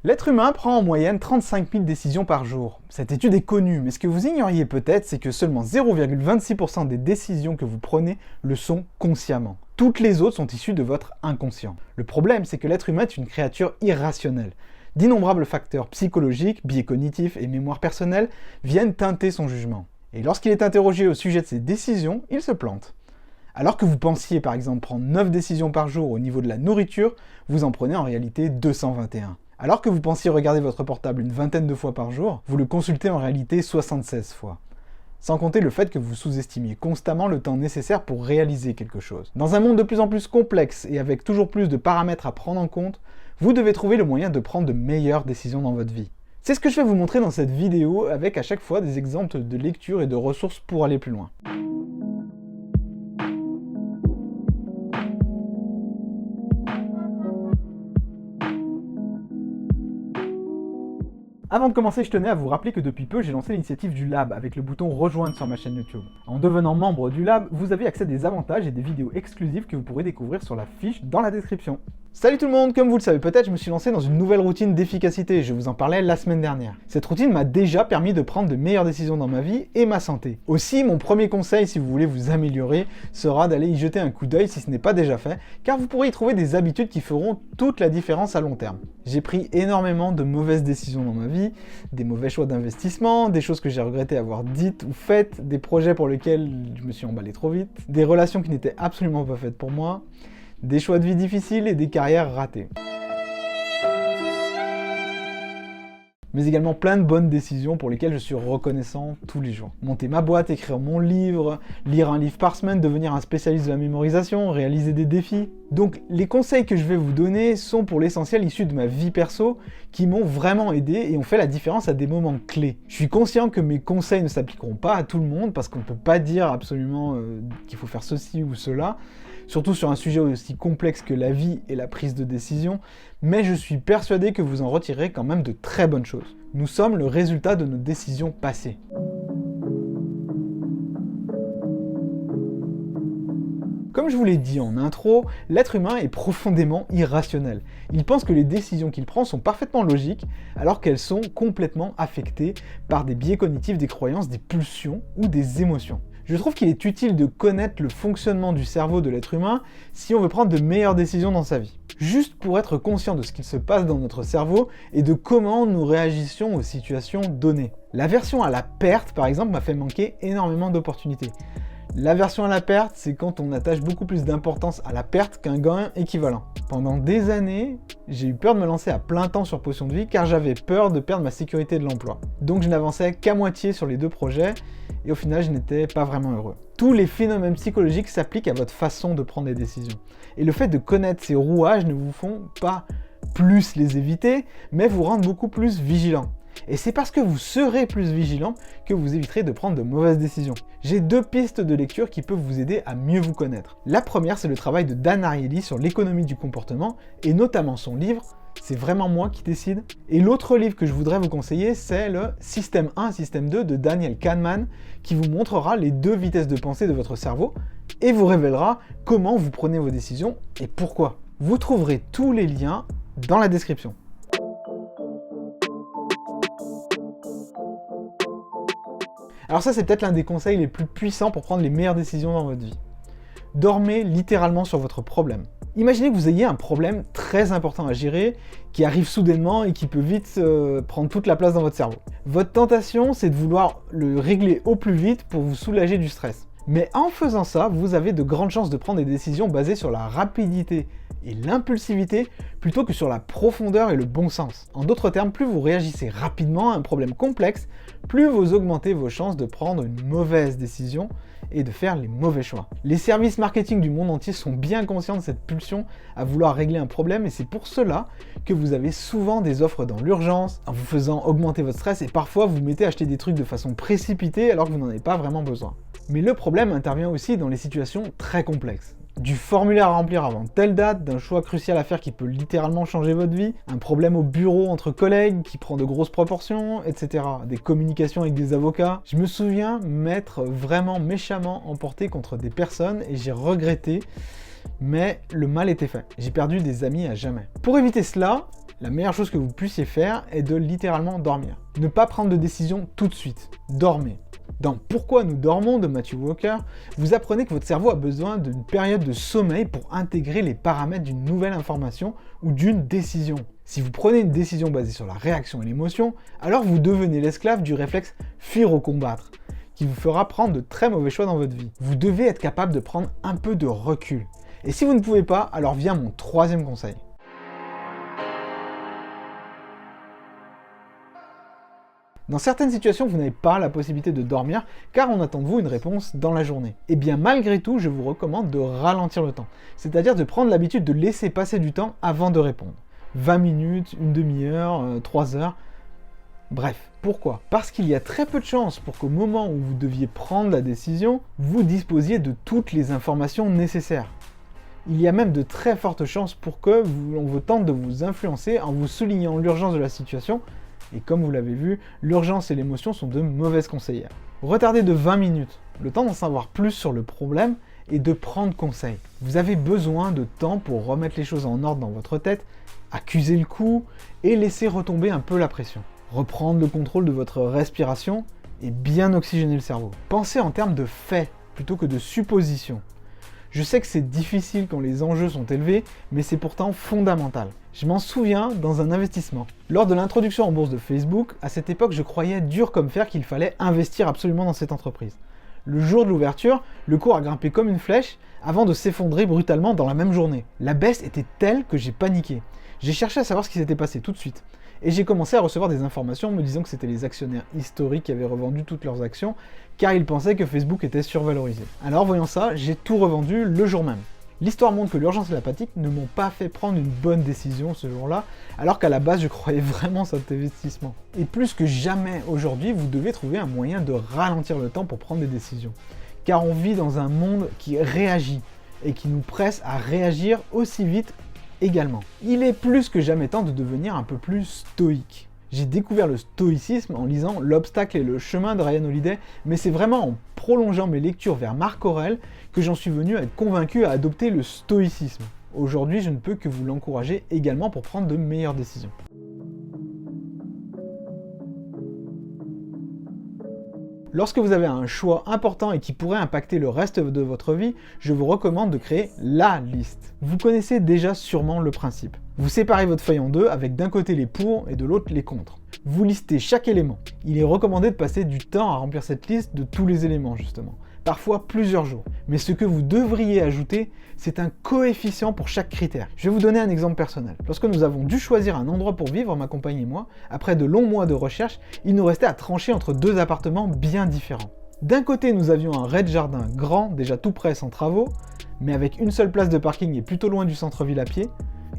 L'être humain prend en moyenne 35 000 décisions par jour. Cette étude est connue, mais ce que vous ignoriez peut-être, c'est que seulement 0,26% des décisions que vous prenez le sont consciemment. Toutes les autres sont issues de votre inconscient. Le problème, c'est que l'être humain est une créature irrationnelle. D'innombrables facteurs psychologiques, biais cognitifs et mémoire personnelle viennent teinter son jugement. Et lorsqu'il est interrogé au sujet de ses décisions, il se plante. Alors que vous pensiez par exemple prendre 9 décisions par jour au niveau de la nourriture, vous en prenez en réalité 221. Alors que vous pensiez regarder votre portable une vingtaine de fois par jour, vous le consultez en réalité 76 fois. Sans compter le fait que vous sous-estimiez constamment le temps nécessaire pour réaliser quelque chose. Dans un monde de plus en plus complexe et avec toujours plus de paramètres à prendre en compte, vous devez trouver le moyen de prendre de meilleures décisions dans votre vie. C'est ce que je vais vous montrer dans cette vidéo avec à chaque fois des exemples de lecture et de ressources pour aller plus loin. Avant de commencer, je tenais à vous rappeler que depuis peu, j'ai lancé l'initiative du Lab avec le bouton rejoindre sur ma chaîne YouTube. En devenant membre du Lab, vous avez accès à des avantages et des vidéos exclusives que vous pourrez découvrir sur la fiche dans la description. Salut tout le monde, comme vous le savez peut-être, je me suis lancé dans une nouvelle routine d'efficacité, je vous en parlais la semaine dernière. Cette routine m'a déjà permis de prendre de meilleures décisions dans ma vie et ma santé. Aussi, mon premier conseil si vous voulez vous améliorer sera d'aller y jeter un coup d'œil si ce n'est pas déjà fait, car vous pourrez y trouver des habitudes qui feront toute la différence à long terme. J'ai pris énormément de mauvaises décisions dans ma vie, des mauvais choix d'investissement, des choses que j'ai regretté avoir dites ou faites, des projets pour lesquels je me suis emballé trop vite, des relations qui n'étaient absolument pas faites pour moi, des choix de vie difficiles et des carrières ratées. Mais également plein de bonnes décisions pour lesquelles je suis reconnaissant tous les jours. Monter ma boîte, écrire mon livre, lire un livre par semaine, devenir un spécialiste de la mémorisation, réaliser des défis. Donc les conseils que je vais vous donner sont pour l'essentiel issus de ma vie perso qui m'ont vraiment aidé et ont fait la différence à des moments clés. Je suis conscient que mes conseils ne s'appliqueront pas à tout le monde parce qu'on ne peut pas dire absolument qu'il faut faire ceci ou cela, surtout sur un sujet aussi complexe que la vie et la prise de décision, mais je suis persuadé que vous en retirerez quand même de très bonnes choses. Nous sommes le résultat de nos décisions passées. Comme je vous l'ai dit en intro, l'être humain est profondément irrationnel. Il pense que les décisions qu'il prend sont parfaitement logiques, alors qu'elles sont complètement affectées par des biais cognitifs, des croyances, des pulsions ou des émotions. Je trouve qu'il est utile de connaître le fonctionnement du cerveau de l'être humain si on veut prendre de meilleures décisions dans sa vie. Juste pour être conscient de ce qu'il se passe dans notre cerveau et de comment nous réagissions aux situations données. L'aversion à la perte, par exemple, m'a fait manquer énormément d'opportunités. L'aversion à la perte, c'est quand on attache beaucoup plus d'importance à la perte qu'un gain équivalent. Pendant des années, j'ai eu peur de me lancer à plein temps sur Potion de Vie car j'avais peur de perdre ma sécurité de l'emploi. Donc je n'avançais qu'à moitié sur les deux projets et au final je n'étais pas vraiment heureux. Tous les phénomènes psychologiques s'appliquent à votre façon de prendre des décisions. Et le fait de connaître ces rouages ne vous font pas plus les éviter, mais vous rendre beaucoup plus vigilant. Et c'est parce que vous serez plus vigilant que vous éviterez de prendre de mauvaises décisions. J'ai deux pistes de lecture qui peuvent vous aider à mieux vous connaître. La première, c'est le travail de Dan Ariely sur l'économie du comportement, et notamment son livre « C'est vraiment moi qui décide ». Et l'autre livre que je voudrais vous conseiller, c'est le Système 1, Système 2 de Daniel Kahneman, qui vous montrera les deux vitesses de pensée de votre cerveau, et vous révélera comment vous prenez vos décisions et pourquoi. Vous trouverez tous les liens dans la description. Alors ça, c'est peut-être l'un des conseils les plus puissants pour prendre les meilleures décisions dans votre vie. Dormez littéralement sur votre problème. Imaginez que vous ayez un problème très important à gérer, qui arrive soudainement et qui peut vite prendre toute la place dans votre cerveau. Votre tentation, c'est de vouloir le régler au plus vite pour vous soulager du stress. Mais en faisant ça, vous avez de grandes chances de prendre des décisions basées sur la rapidité et l'impulsivité plutôt que sur la profondeur et le bon sens. En d'autres termes, plus vous réagissez rapidement à un problème complexe, plus vous augmentez vos chances de prendre une mauvaise décision et de faire les mauvais choix. Les services marketing du monde entier sont bien conscients de cette pulsion à vouloir régler un problème et c'est pour cela que vous avez souvent des offres dans l'urgence, en vous faisant augmenter votre stress et parfois vous mettez à acheter des trucs de façon précipitée alors que vous n'en avez pas vraiment besoin. Mais le problème intervient aussi dans les situations très complexes. Du formulaire à remplir avant telle date, d'un choix crucial à faire qui peut littéralement changer votre vie, un problème au bureau entre collègues qui prend de grosses proportions, etc. Des communications avec des avocats. Je me souviens m'être vraiment méchamment emporté contre des personnes et j'ai regretté, mais le mal était fait. J'ai perdu des amis à jamais. Pour éviter cela, La meilleure chose que vous puissiez faire est de littéralement dormir. Ne pas prendre de décision tout de suite. Dormez. Dans Pourquoi nous dormons de Matthew Walker, vous apprenez que votre cerveau a besoin d'une période de sommeil pour intégrer les paramètres d'une nouvelle information ou d'une décision. Si vous prenez une décision basée sur la réaction et l'émotion, alors vous devenez l'esclave du réflexe fuir ou combattre, qui vous fera prendre de très mauvais choix dans votre vie. Vous devez être capable de prendre un peu de recul. Et si vous ne pouvez pas, alors vient mon troisième conseil. Dans certaines situations, vous n'avez pas la possibilité de dormir car on attend de vous une réponse dans la journée. Et bien malgré tout, je vous recommande de ralentir le temps, c'est-à-dire de prendre l'habitude de laisser passer du temps avant de répondre. 20 minutes, une demi-heure, 3 heures, bref. Pourquoi? Parce qu'il y a très peu de chances pour qu'au moment où vous deviez prendre la décision, vous disposiez de toutes les informations nécessaires. Il y a même de très fortes chances pour que on vous tente de vous influencer en vous soulignant l'urgence de la situation. Et comme vous l'avez vu, l'urgence et l'émotion sont de mauvaises conseillères. Retardez de 20 minutes, le temps d'en savoir plus sur le problème et de prendre conseil. Vous avez besoin de temps pour remettre les choses en ordre dans votre tête, accuser le coup et laisser retomber un peu la pression. Reprendre le contrôle de votre respiration et bien oxygéner le cerveau. Pensez en termes de faits plutôt que de suppositions. Je sais que c'est difficile quand les enjeux sont élevés, mais c'est pourtant fondamental. Je m'en souviens dans un investissement. Lors de l'introduction en bourse de Facebook, à cette époque, je croyais dur comme fer qu'il fallait investir absolument dans cette entreprise. Le jour de l'ouverture, le cours a grimpé comme une flèche avant de s'effondrer brutalement dans la même journée. La baisse était telle que j'ai paniqué. J'ai cherché à savoir ce qui s'était passé tout de suite. Et j'ai commencé à recevoir des informations me disant que c'était les actionnaires historiques qui avaient revendu toutes leurs actions car ils pensaient que Facebook était survalorisé. Alors voyant ça, j'ai tout revendu le jour même. L'histoire montre que l'urgence et l'apathique ne m'ont pas fait prendre une bonne décision ce jour-là, alors qu'à la base je croyais vraiment cet investissement. Et plus que jamais aujourd'hui, vous devez trouver un moyen de ralentir le temps pour prendre des décisions. Car on vit dans un monde qui réagit et qui nous presse à réagir aussi vite également. Il est plus que jamais temps de devenir un peu plus stoïque. J'ai découvert le stoïcisme en lisant L'obstacle et le chemin de Ryan Holiday, mais c'est vraiment en prolongeant mes lectures vers Marc Aurèle que j'en suis venu à être convaincu à adopter le stoïcisme. Aujourd'hui, je ne peux que vous l'encourager également pour prendre de meilleures décisions. Lorsque vous avez un choix important et qui pourrait impacter le reste de votre vie, je vous recommande de créer la liste. Vous connaissez déjà sûrement le principe. Vous séparez votre feuille en deux avec d'un côté les pour et de l'autre les contre. Vous listez chaque élément. Il est recommandé de passer du temps à remplir cette liste de tous les éléments justement. Parfois plusieurs jours. Mais ce que vous devriez ajouter, c'est un coefficient pour chaque critère. Je vais vous donner un exemple personnel. Lorsque nous avons dû choisir un endroit pour vivre, ma compagne et moi, après de longs mois de recherche, il nous restait à trancher entre deux appartements bien différents. D'un côté, nous avions un rez-de-jardin grand, déjà tout prêt sans travaux, mais avec une seule place de parking et plutôt loin du centre-ville à pied.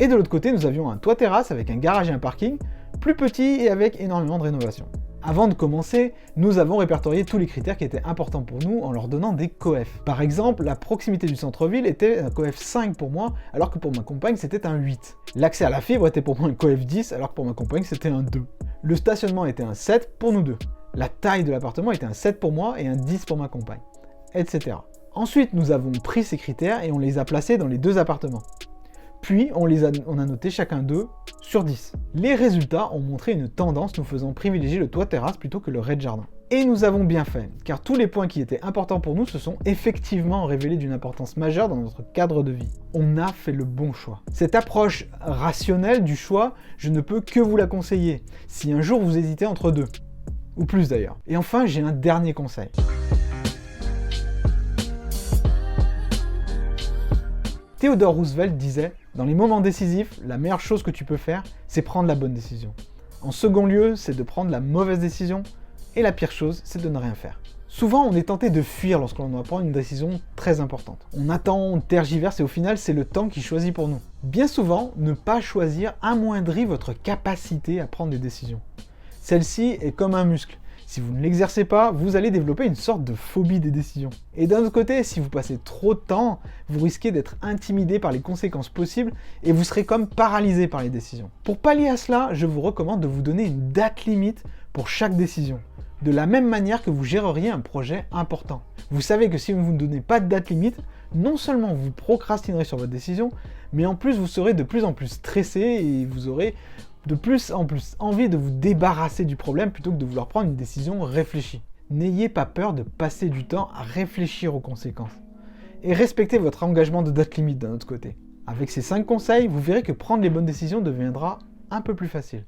Et de l'autre côté, nous avions un toit-terrasse avec un garage et un parking, plus petit et avec énormément de rénovations. Avant de commencer, nous avons répertorié tous les critères qui étaient importants pour nous en leur donnant des coefs. Par exemple, la proximité du centre-ville était un coef 5 pour moi, alors que pour ma compagne c'était un 8. L'accès à la fibre était pour moi un coef 10, alors que pour ma compagne c'était un 2. Le stationnement était un 7 pour nous deux. La taille de l'appartement était un 7 pour moi et un 10 pour ma compagne, etc. Ensuite, nous avons pris ces critères et on les a placés dans les deux appartements. Puis, on a noté chacun d'eux sur 10. Les résultats ont montré une tendance nous faisant privilégier le toit-terrasse plutôt que le rez-de-jardin. Et nous avons bien fait, car tous les points qui étaient importants pour nous se sont effectivement révélés d'une importance majeure dans notre cadre de vie. On a fait le bon choix. Cette approche rationnelle du choix, je ne peux que vous la conseiller, si un jour vous hésitez entre deux. Ou plus d'ailleurs. Et enfin, j'ai un dernier conseil. Theodore Roosevelt disait « Dans les moments décisifs, la meilleure chose que tu peux faire, c'est prendre la bonne décision. En second lieu, c'est de prendre la mauvaise décision. Et la pire chose, c'est de ne rien faire. » Souvent, on est tenté de fuir lorsqu'on doit prendre une décision très importante. On attend, on tergiverse et au final, c'est le temps qui choisit pour nous. Bien souvent, ne pas choisir amoindrit votre capacité à prendre des décisions. Celle-ci est comme un muscle. Si vous ne l'exercez pas, vous allez développer une sorte de phobie des décisions. Et d'un autre côté, si vous passez trop de temps, vous risquez d'être intimidé par les conséquences possibles et vous serez comme paralysé par les décisions. Pour pallier à cela, je vous recommande de vous donner une date limite pour chaque décision. De la même manière que vous géreriez un projet important. Vous savez que si vous ne donnez pas de date limite, non seulement vous procrastinerez sur votre décision, mais en plus vous serez de plus en plus stressé et vous aurez de plus en plus envie de vous débarrasser du problème plutôt que de vouloir prendre une décision réfléchie. N'ayez pas peur de passer du temps à réfléchir aux conséquences. Et respectez votre engagement de date limite d'un autre côté. Avec ces 5 conseils, vous verrez que prendre les bonnes décisions deviendra un peu plus facile.